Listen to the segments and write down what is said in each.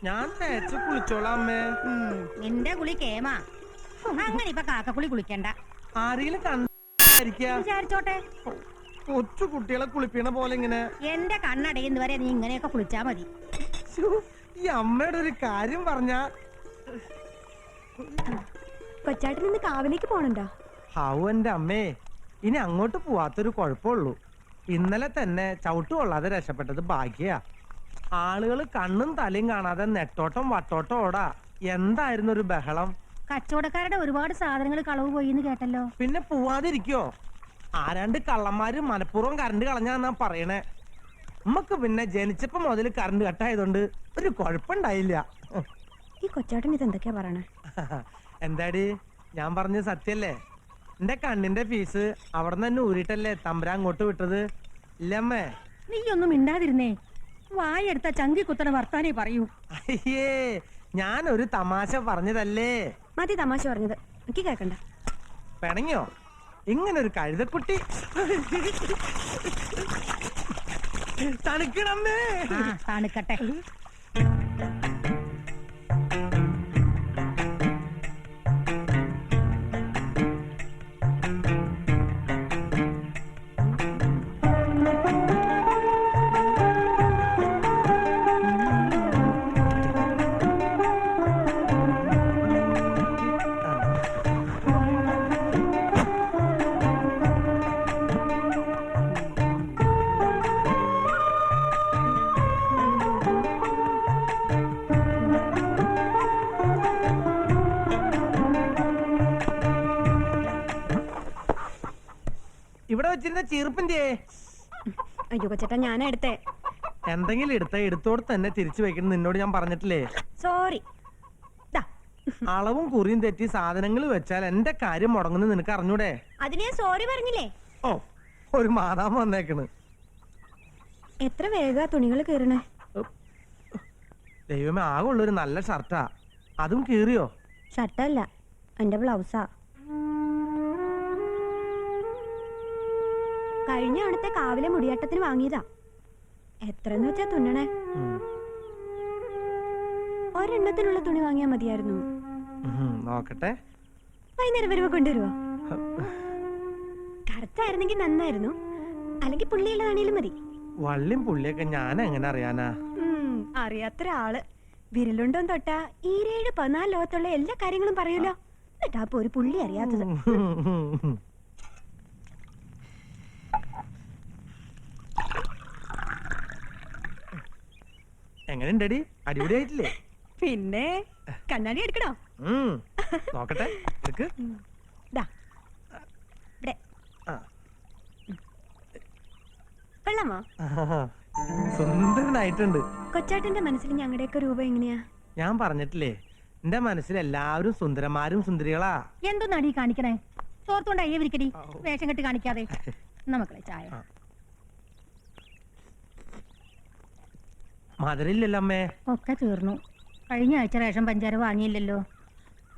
ഞാൻ തേച്ച് കുളിച്ചോളാം അമ്മേ. നിന്റെ കുളി കേമാ. അങ്ങനെ ഇപ്പൊ കാക്കക്കുളി കുളിക്കണ്ട. ആരെങ്കിലും വിചാരിച്ചോട്ടെ. കൊച്ചു കുട്ടികളെ കുളിപ്പിക്കണ പോലെ ഇങ്ങനെ എന്റെ കണ്ണടയുന്ന വരെ നീ ഇങ്ങനെയൊക്കെ കുളിച്ചാ മതി. ഈ അമ്മയുടെ ഒരു കാര്യം പറഞ്ഞാ കൊച്ചാട്ടിൽ നിന്ന് കാവിലേക്ക് പോണുണ്ടോ? ഹാവു എന്റെ അമ്മേ, ഇനി അങ്ങോട്ട് പോവാത്തൊരു കുഴപ്പമുള്ളൂ. ഇന്നലെ തന്നെ ചവിട്ട് കൊള്ളാതെ രക്ഷപ്പെട്ടത് ഭാഗ്യാ. ആളുകൾ കണ്ണും തലയും കാണാതെ നെട്ടോട്ടം വട്ടോട്ടം ഓടാ. എന്തായിരുന്നു ഒരു ബഹളം. കച്ചവടക്കാരുടെ ഒരുപാട് സാധനങ്ങൾ കളവ് പോയിന്ന് കേട്ടല്ലോ. പിന്നെ പോവാതിരിക്കോ? ആരാണ്ട് കള്ളന്മാര് മനഃപൂർവ്വം കറണ്ട് കളഞ്ഞാന്നാ പറയണേ. നമ്മക്ക് പിന്നെ ജനിച്ചപ്പോ മുതൽ കറണ്ട് കട്ടായതുകൊണ്ട് ഒരു കുഴപ്പമുണ്ടായില്ല. ഈ കൊച്ചാട്ടൻ ഇത് എന്തൊക്കെയാ പറയണേ? എന്താടി ഞാൻ പറഞ്ഞ സത്യല്ലേ? എന്റെ കണ്ണിന്റെ ഫീസ് അവിടെ തന്നെ ഊരിട്ടല്ലേ തമ്പുരാൻ അങ്ങോട്ട് വിട്ടത്. ഇല്ലമ്മേ. നീ ഒന്നും മിണ്ടാതിരുന്നേ. വായെടുത്ത ചങ്കി കുത്തണ വർത്താനേ പറയൂ. അയ്യേ, ഞാനൊരു തമാശ പറഞ്ഞതല്ലേ. മതി തമാശ പറഞ്ഞത്, എനിക്ക് കേക്കണ്ട. പിണങ്ങിയോ? ഇങ്ങനൊരു കഴുതക്കുട്ടി തണുക്കണമ്മേ. തണുക്കട്ടെ. ഇവിടെ വെച്ചിരുന്ന ചീർപ്പിന്റെ അയ്യോ കൊച്ചേട്ടാ, ഞാനാ എടുത്തേ. എന്തെങ്കിലും എടുത്തോട് തന്നെ തിരിച്ചു വെക്കണം. നിന്നോട് ഞാൻ പറഞ്ഞിട്ടില്ലേ? സോറി. അളവും കുറിയും തെറ്റി സാധനങ്ങൾ വെച്ചാൽ എന്റെ കാര്യം മുടങ്ങുന്നു നിനക്ക് അറിഞ്ഞൂടെ? അതിനെ സോറി പറഞ്ഞില്ലേ? ഓ, ഒരു മാതാമ വന്നേക്കണ്. എത്ര വേഗ തുണികൾ കീറണേ. ദൈവമേ, ആകുള്ളൊരു നല്ല ഷർട്ടാ, അതും കീറിയോ? ഷർട്ടല്ല, എന്റെ ബ്ലൗസാ. കഴിഞ്ഞ അവിടുത്തെ കാവിലെ മുടിയാട്ടത്തിന് വാങ്ങിയതാ. എത്രന്ന് വെച്ചാ തുന്നണേ? ഒരെണ്ണത്തിനുള്ള തുണി വാങ്ങിയാ മതിയായിരുന്നു. നോക്കട്ടെ. വൈകുന്നേരം വരുമ്പോ കൊണ്ടുവരുവോ? കറുത്തായിരുന്നെങ്കിൽ നന്നായിരുന്നു, അല്ലെങ്കിൽ പുള്ളിയുള്ളതാണേലും മതി. വള്ളിയും പുള്ളിയൊക്കെ ഞാൻ എങ്ങനെ അറിയാനാ? അറിയാത്തൊരാള് വിരലുണ്ടോന്ന് തൊട്ടാ 17-14 ലോകത്തുള്ള എല്ലാ കാര്യങ്ങളും പറയൂലോ. എന്നിട്ടാ അപ്പൊ ഒരു പുള്ളി അറിയാത്തത്. എങ്ങനെയുണ്ടടി? അടിപൊളിയായിട്ടില്ലേ? പിന്നെ കണ്ണാടി എടുക്കണോ? നോക്കട്ടെ. കൊള്ളാമോ? സുന്ദരനായിട്ടുണ്ട്. കൊച്ചാട്ടിന്റെ മനസ്സിൽ ഞങ്ങളുടെയൊക്കെ രൂപം എങ്ങനെയാ? ഞാൻ പറഞ്ഞിട്ടില്ലേ, എന്റെ മനസ്സിൽ എല്ലാവരും സുന്ദരന്മാരും സുന്ദരികളാ. എന്തൊന്നാടി കാണിക്കണേ? ചോർത്തോണ്ട് അയ്യ വിരിക്കടി, വേഷം കെട്ടി കാണിക്കാതെ. നമുക്കളെ ചായ. മധുരില്ലല്ലോ അമ്മേ. ഒക്കെ തീർന്നു. കഴിഞ്ഞ ആഴ്ച റേഷൻ പഞ്ചാര വാങ്ങിയില്ലല്ലോ.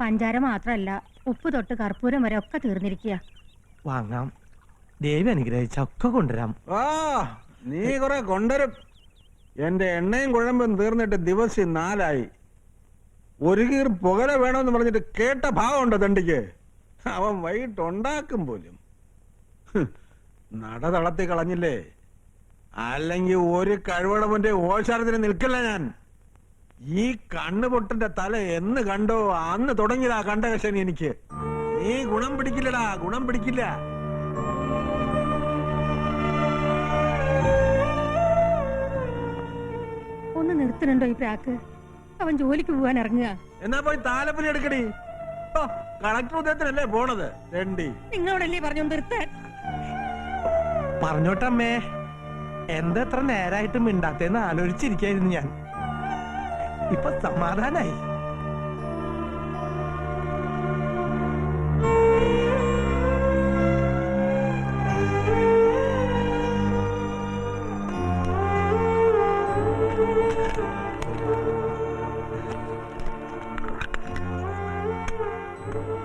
പഞ്ചാര മാത്രല്ല, ഉപ്പ് തൊട്ട് കർപ്പൂരം വരെ ഒക്കെ തീർന്നിരിക്കുക. വാങ്ങാം, ദേവി അനുഗ്രഹിച്ച ഒക്കെ കൊണ്ടുവരാം. നീ കുറെ കൊണ്ടുവരും. എന്റെ എണ്ണയും കുഴമ്പും തീർന്നിട്ട് ദിവസം 4 ആയി. ഒരു കീർ പുകല വേണമെന്ന് പറഞ്ഞിട്ട് കേട്ട ഭാവമുണ്ടോ തണ്ടിക്ക്? അവൻ വൈകിട്ട് ഉണ്ടാക്കും പോലും. നട തളത്തി കളഞ്ഞില്ലേ? അല്ലെങ്കിൽ ഒരു കഴിവടവന്റെ ഓശാരത്തിന് നിൽക്കില്ല ഞാൻ. ഈ കണ്ണുപൊട്ടന്റെ തല എന്ന് കണ്ടോ അന്ന് തുടങ്ങിയതാ കണ്ടകശനി എനിക്ക്. നീ ഗുണം പിടിക്കില്ലടാ, ഗുണം പിടിക്കില്ല. ഒന്ന് നിർത്തുന്നുണ്ടോ ഈ പ്രാക്ക്? അവൻ ജോലിക്ക് പോവാൻ ഇറങ്ങുക. എന്നാ പോയി താലപ്പൊലി എടുക്കടി. കളക്ടർ ഉദ്യോഗത്തിനല്ലേ പോണത്? നിങ്ങളോടല്ലേ പറഞ്ഞു നിർത്താൻ? പറഞ്ഞോട്ടമ്മേ, എന്തത്ര നേരായിട്ട് മിണ്ടാത്തേന്ന് ആലോചിച്ചിരിക്കായിരുന്നു ഞാൻ. ഇപ്പൊ സമാധാനായി.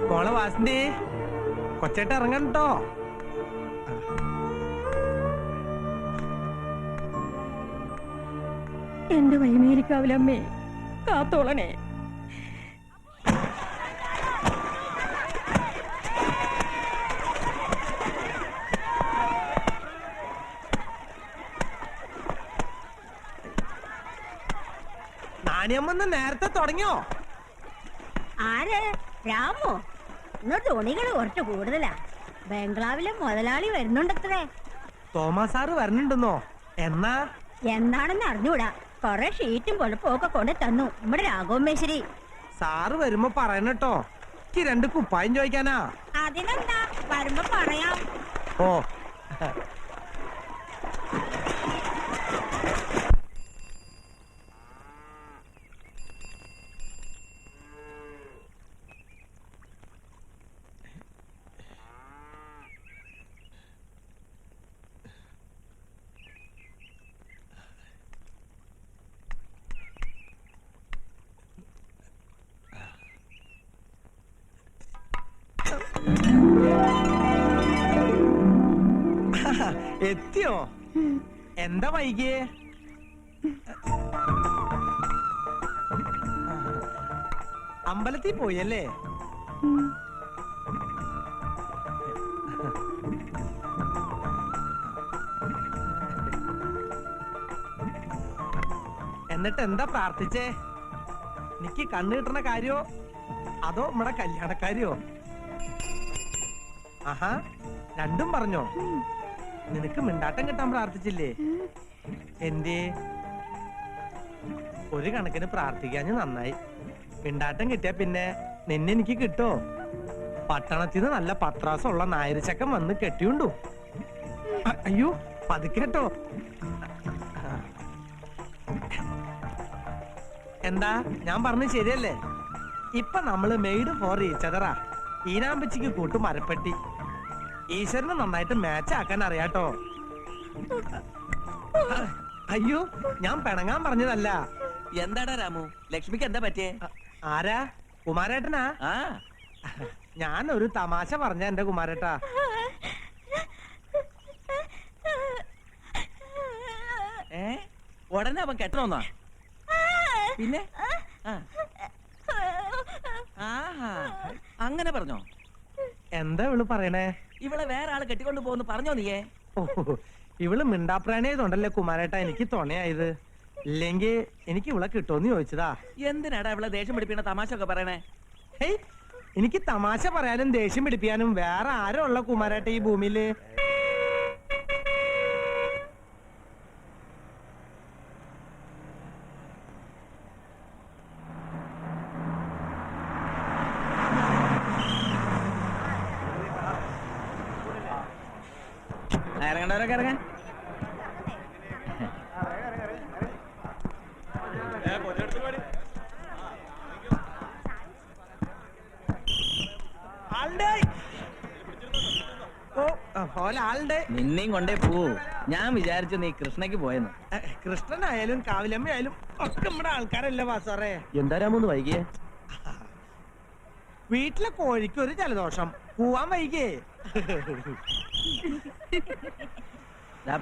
മോളെ വാസന്തി, കൊച്ചേട്ട ഇറങ്ങട്ടോ. എന്റെ വൈമേരിക്കാവിലമ്മേ, കാത്തോളണേ. നാണിയമ്മന്ന് നേരത്തെ തുടങ്ങിയോ? ആര്? രാമോ? ഇന്ന് തുണികൾ കുറച്ച് കൂടുതലാ. ബംഗ്ലാവിലെ മുതലാളി വരുന്നുണ്ടത്രേ. Thomas sir വരണുണ്ടെന്നോ? എന്നാ? എന്താണെന്ന് അറിഞ്ഞൂടാ. കൊറേ ഷീറ്റും പൊളപ്പും ഒക്കെ കൊണ്ട് തന്നു നമ്മുടെ രാഘവൻ മേശ്ശേരി. സാറ് വരുമ്പോ പറയണട്ടോ. എനിക്ക് 2 കുപ്പായം ചോദിക്കാനാ. അതിനെന്താ, വരുമ്പോ പറയാം. ഓ എത്തിയോ? എന്താ വൈകിയേ? അമ്പലത്തിൽ പോയല്ലേ? എന്നിട്ട് എന്താ പ്രാർത്ഥിച്ചേ? എനിക്ക് കണ്ണു കിട്ടണ കാര്യോ അതോ നമ്മുടെ കല്യാണക്കാരിയോ? ആഹാ, രണ്ടും പറഞ്ഞോ? നിനക്ക് മിണ്ടാട്ടം കിട്ടാൻ പ്രാർത്ഥിച്ചില്ലേ? എന്തേ? ഒരു കണക്കിന് പ്രാർത്ഥിക്കാഞ്ഞ് നന്നായി. മിണ്ടാട്ടം കിട്ടിയ പിന്നെ നിന്നെ എനിക്ക് കിട്ടോ? പട്ടണത്തിന്ന് നല്ല പത്രാസമുള്ള നായരിച്ചക്കൻ വന്ന് കെട്ടിയുണ്ടു. അയ്യോ, പതുക്കേട്ടോ. എന്താ ഞാൻ പറഞ്ഞ ശരിയല്ലേ? ഇപ്പൊ നമ്മള് മെയ്ഡ് ഫോർ ഈച്ചതറാ. ഈനാമ്പച്ചിക്ക് കൂട്ടു മരപ്പെട്ടി. ഈശ്വരന് നന്നായിട്ട് മാച്ച് ആക്കാൻ അറിയാട്ടോ. അയ്യോ, ഞാൻ പിണങ്ങാൻ പറഞ്ഞതല്ല. എന്താടാ രാമു, ലക്ഷ്മിക്ക് എന്താ പറ്റിയേ? ആരാ? കുമാരേട്ടനാ? ആ, ഞാൻ ഒരു തമാശ പറഞ്ഞ എന്റെ കുമാരേട്ടാ. ഉടനെ അവൻ കെട്ടണമെന്നാ? പിന്നെ ആഹാ, അങ്ങനെ പറഞ്ഞോ? എന്താ ഇവള് പറയണേ? ഇവളെ വേറെ ആള് കെട്ടിക്കൊണ്ട് പോകുന്നു പറഞ്ഞോ നീയേ? ഓ, ഇവള് മിണ്ടാപ്രാണിയായതുകൊണ്ടല്ലേ കുമാരേട്ടാ എനിക്ക് തുണയായത്. ഇല്ലെങ്കിൽ എനിക്ക് ഇവളെ കിട്ടുമെന്ന് ചോദിച്ചതാ. എന്തിനാടാ ഇവളെ ദേഷ്യം പിടിപ്പിക്കുന്ന തമാശ ഒക്കെ പറയണേ? ഹേയ്, എനിക്ക് തമാശ പറയാനും ദേഷ്യം പിടിപ്പിക്കാനും വേറെ ആരോ ഉള്ള കുമാരേട്ട ഈ ഭൂമിയില്? ഇറങ്ങണ്ടവരൊക്കെ ഇറങ്ങാൻ. ആളുണ്ട്. നിന്നെയും കൊണ്ടേ പോവൂ. ഞാൻ വിചാരിച്ചു നീ കൃഷ്ണയ്ക്ക് പോയെന്ന്. കൃഷ്ണനായാലും കാവിലമ്മയായാലും ഒക്കെ നമ്മുടെ ആൾക്കാരല്ലേ വാസാറേ. എന്താ രാമൊന്ന് വൈകിയേ? വീട്ടിലെ കോഴിക്ക് ഒരു ജലദോഷം, പോവാൻ വൈകിയേ.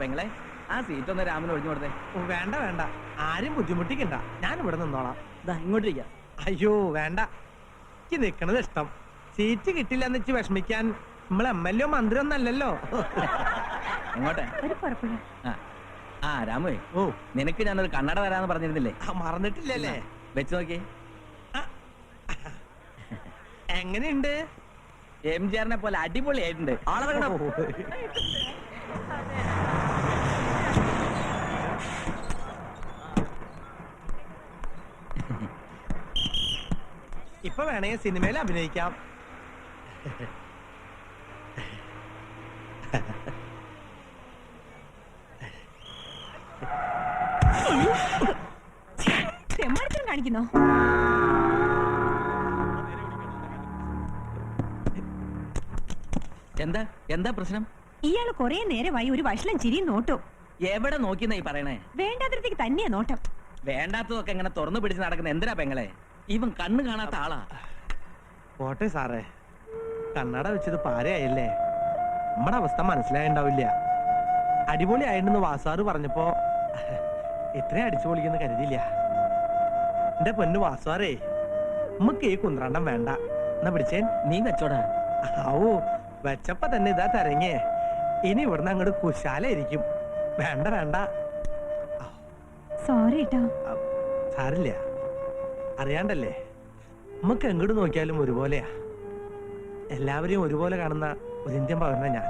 പെങ്ങളെ, ആ സീറ്റ് ഒന്ന് രാമന് ഒഴിഞ്ഞു കൊടുത്തേ. വേണ്ട വേണ്ട, ആരും ബുദ്ധിമുട്ടിക്കണ്ട, ഞാൻ ഇവിടെ നിന്നോളാം. ഇങ്ങോട്ടിരിക്കാം. അയ്യോ വേണ്ട, എനിക്ക് നിക്കണത് ഇഷ്ടം. സീറ്റ് കിട്ടില്ല എന്ന് വെച്ച് വിഷമിക്കാൻ നമ്മൾ MLA മന്ത്രി ഒന്നല്ലല്ലോ. എങ്ങോട്ടെ? ഒരു കുഴപ്പമില്ല. ആ രാമേ, ഓ, നിനക്ക് ഞാനൊരു കണ്ണട തരാന്ന് പറഞ്ഞിരുന്നില്ലേ? മറന്നിട്ടില്ലല്ലേ? വെച്ച് നോക്കിയേ. എങ്ങനെയുണ്ട്? MGR-നെ പോലെ അടിപൊളിയായിട്ടുണ്ട്. ആളെ ഇപ്പൊ വേണമെങ്കിൽ സിനിമയിൽ അഭിനയിക്കാം. തെമ്മാടിത്തരം കാണിക്കുന്നോ? എന്താ എന്താ പ്രശ്നം? ഇയാള് കൊറേ നേരമായി ഒരു വഷളം ചിരിയും നോട്ടും. എവിടെ നോക്കിന്നാ ഈ പറയണേ? വേണ്ടാതിരത്തേക്ക് തന്നെയാ നോട്ടം. വേണ്ടാത്തതൊക്കെ ഇങ്ങനെ തുറന്നു പിടിച്ച് നടക്കുന്ന എന്തിനാ പെങ്ങളെ? ഇവൻ കണ്ണ് കാണാത്ത ആളാ. പോട്ടെ സാറേ, കണ്ണട വെച്ചത് പാരയായല്ലേ. നമ്മുടെ അവസ്ഥ മനസ്സിലായിണ്ടാവില്ല. അടിപൊളി ആയിണ്ടെന്ന് വാസാറ് പറഞ്ഞപ്പോ ഇത്രയും അടിച്ചു പൊളിക്കുന്ന കരുതിയില്ല. എന്റെ പൊന്നു വാസുവാറേ, നമുക്ക് ഈ കുന്ത്രണ്ടം വേണ്ട. എന്നാ പിടിച്ചേൻ. നീ വെച്ചോടാ. ആവൂ, വെച്ചപ്പോ തന്നെ ഇതാ തരങ്ങേ. ഇനി ഇവിടുന്ന് അങ്ങോട്ട് കുശാലായിരിക്കും. വേണ്ട വേണ്ട. സോറി കേട്ടോ. സാരില്ല, അറിയാണ്ടല്ലേ. നമുക്ക് എങ്ങോട്ട് നോക്കിയാലും ഒരുപോലെയാ. എല്ലാവരെയും ഒരുപോലെ കാണുന്ന ഒരു ഇന്ത്യൻ പൗരനാ ഞാൻ.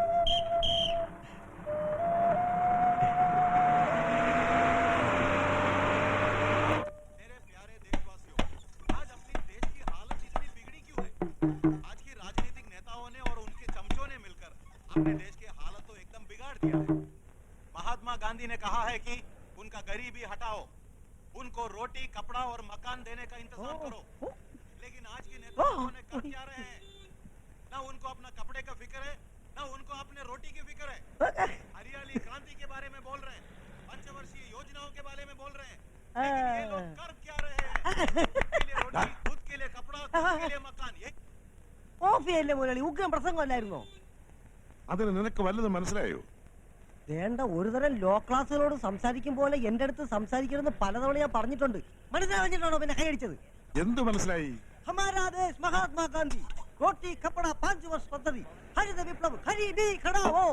आज की राजनीतिक नेताओं ने और उनके चमचों ने मिलकर अपने देश की हालत तो एकदम बिगाड़ दिया है। महात्मा गांधी ने कहा है कि उनका गरीबी हटाओ, उनको रोटी कपड़ा और मकान देने का इंतजाम करो, लेकिन आज के नेताओं ने कर क्या रहे हैं? ना उनको अपना कपड़े का फिक्र है, ना उनको अपने रोटी की फिक्र है। हरियाली क्रांति के बारे में बोल रहे हैं, पंचवर्षीय योजनाओं के बारे में बोल रहे हैं, लेकिन ये लोग कर क्या रहे हैं? खुद के लिए रोटी, खुद के लिए कपड़ा, खुद के लिए मकान, ये കോഫിയല്ലേ മുരളി, ഉഗ്രം പ്രസംഗമല്ലായിരുന്നോ? അതിന് നിനക്ക് വല്ലതും മനസ്സിലായോ? വേണ്ട, ഒരുതരം ലോ ക്ലാസ്സുകളോട് സംസാരിക്കും പോലെ എന്റെ അടുത്ത് സംസാരിക്കണമെന്ന് പലതവണ ഞാൻ പറഞ്ഞിട്ടുണ്ട്. മനസ്സിലാഞ്ഞിട്ടാണോ പിന്നെ കൈയടിച്ചത്? എന്ത് മനസ്സിലായി? ഹമാരാ ദേശ് മഹാത്മാഗാന്ധി റോട്ടി കപ്പട 5 വർഷ പദ്ധതി ഹരിത വിപ്ലവ് ഖരീദി ഖടാവോ.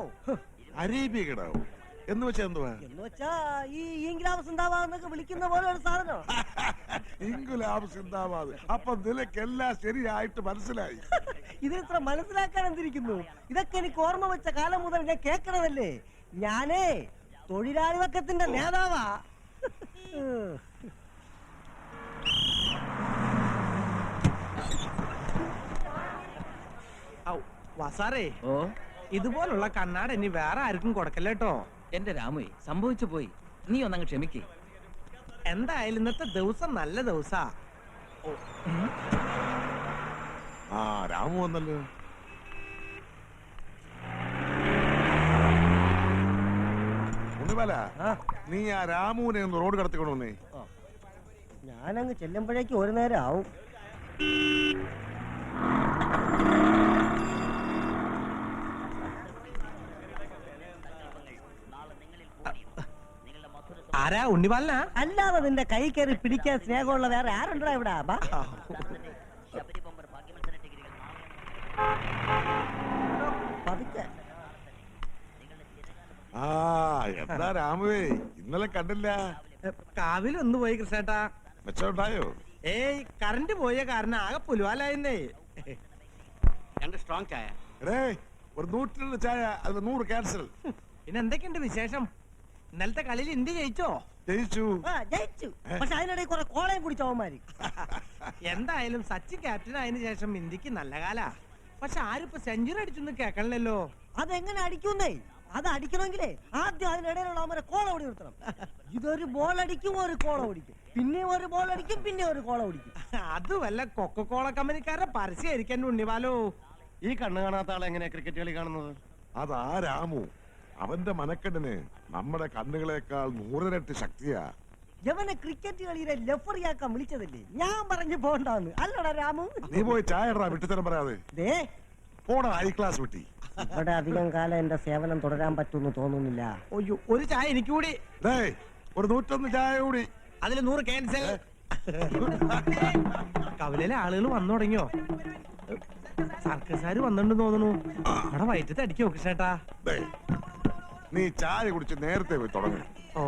അരേബ്യ കിടാവോ എന്ന് വെച്ചാ എന്തുവാ? എന്ന് വെച്ചാ ഈ ഇംഗ്ലാവ് സിന്ദാബാദ് വിളിക്കുന്ന പോലെ ഒരു സാധനം. ഇംഗുലാബ് സിന്ദാബാദ്. അപ്പൊ നിനക്കെല്ലാം ശരിയായിട്ട് മനസ്സിലായി. ഇതിത്ര മനസ്സിലാക്കാൻ എന്തിരിക്കുന്നു? ഇതൊക്കെ എനിക്ക് ഓർമ്മ വെച്ച കാലം മുതൽ ഞാൻ കേൾക്കണതല്ലേ. ഞാനേ തൊഴിലാളി വർഗത്തിന്റെ നേതാവാ. വാസാറേ, ഓ, ഇതുപോലുള്ള കണ്ണാട ഇനി വേറെ ആർക്കും കൊടുക്കല്ലേട്ടോ. എന്റെ രാമുവേ, സംഭവിച്ചു പോയി. നീ ഒന്നങ്ങ് ക്ഷമിക്കേ. എന്തായാലും ഇന്നത്തെ ദിവസം നല്ല ദിവസാ. ആ രാമു വന്നല്ലോ. ഉണ്ണിമല, നീ ആ രാമുവിനെ ഒന്ന് റോഡ് കടത്തിക്കൊണ്ടുവന്നേ. ഞാനങ്ങ് ചെല്ലുമ്പോഴേക്ക് ഒരു നേരം ആവും. ആരാ? ഉണ്ണിപാലനാ? അല്ലാതെ നിന്റെ കൈ കയറി പിടിക്കാൻ സ്നേഹമുള്ള വേറെ ആരുണ്ടോ ഇവിടെ? പതുക്കെ. ആ എന്താ രാമുവേ, ഇന്നലെ കണ്ടില്ല. കാവിലൊന്നു പോയി കൃഷ്ണേട്ടാ. മെച്ചമുണ്ടായോ? ഏയ്, കറണ്ട് പോയ കാരണം ആകെ പുലുവാലായിരുന്നേ. രണ്ട് സ്ട്രോങ് ചായ. എടേ, ഒരു 102 ചായ, അതിൽ 100 ക്യാൻസൽ. പിന്നെ എന്തൊക്കെയുണ്ട് വിശേഷം? ഇന്നലത്തെ കളിയിൽ ഇന്ത്യ ജയിച്ചോ? ജയിച്ചു. ജയിച്ചു. പക്ഷെ അതിനിടയിൽ കുറെ കോളയും കുടിച്ചവന്മാര്. എന്തായാലും സച്ചിൻ ക്യാപ്റ്റൻ ആയതിനു ശേഷം ഇന്ത്യക്ക് നല്ല കാലാ. പക്ഷെ ആരിപ്പോ സെഞ്ചുറി അടിച്ചൊന്നും കേക്കണല്ലോ. അതെങ്ങനെ അടിക്കുന്നേ? അത് അടിക്കണമെങ്കിലേ ആദ്യം അതിനിടയിലുള്ള അവരെ കോള ഓടി നിർത്തണം. ഇതൊരു ബോൾ അടിക്കും, ഒരു കോള ഓടിക്കും, പിന്നെ ഒരു ബോൾ അടിക്കും, പിന്നെ ഒരു കോള ഓടിക്കും. അത് വല്ല കൊക്കക്കോള കമ്പനിക്കാരുടെ പരസ്യമായിരിക്കാൻ ഉണ്ണിവാലോ. ഈ കണ്ണു കാണാത്ത ആളെ എങ്ങനെയാ ക്രിക്കറ്റ് കളി കാണുന്നത്? അതാ രാമു. അവന്റെ മനക്കെട്ടിന് നമ്മുടെ കണ്ണുകളെക്കാൾ 100 ഇരട്ടി ശക്തിയാ. യവനെ ക്രിക്കറ്റ് കളിയിലെ ലെഫറിയാക്കാൻ വിളിച്ചതല്ലേ, ഞാൻ പറഞ്ഞു പോണ്ടാന്ന്. അല്ലടാ രാമു? നീ പോയി ചായ ഇടറാ, വിട്ടിത്തരം പറയാതെ. ദേ, പോടാ ഹൈ ക്ലാസ് വിട്ടി. ഇവിടെ അധികം കാലം എന്റെ സേവനം തുടരാൻ പറ്റുമെന്ന് തോന്നുന്നില്ല. അയ്യോ, ഒരു ചായ എനിക്ക് കൂടി. ഡേയ്, ഒരു 101 ചായ കൂടി. അതിൽ 100 ക്യാൻസൽ. കവലയിലെ ആളുകൾ വന്നു തുടങ്ങിയോ? സർക്കസാര് വന്നിട്ടുണ്ടെന്ന് തോന്നുന്നു. അവിടെ വയറ്റത്ത് അടിക്കോ കൃഷ്ണേട്ടാ? ഡേയ്, നീ ചായ കുടിച്ച് നേരത്തെ പോയി തുടങ്ങി. ഓ,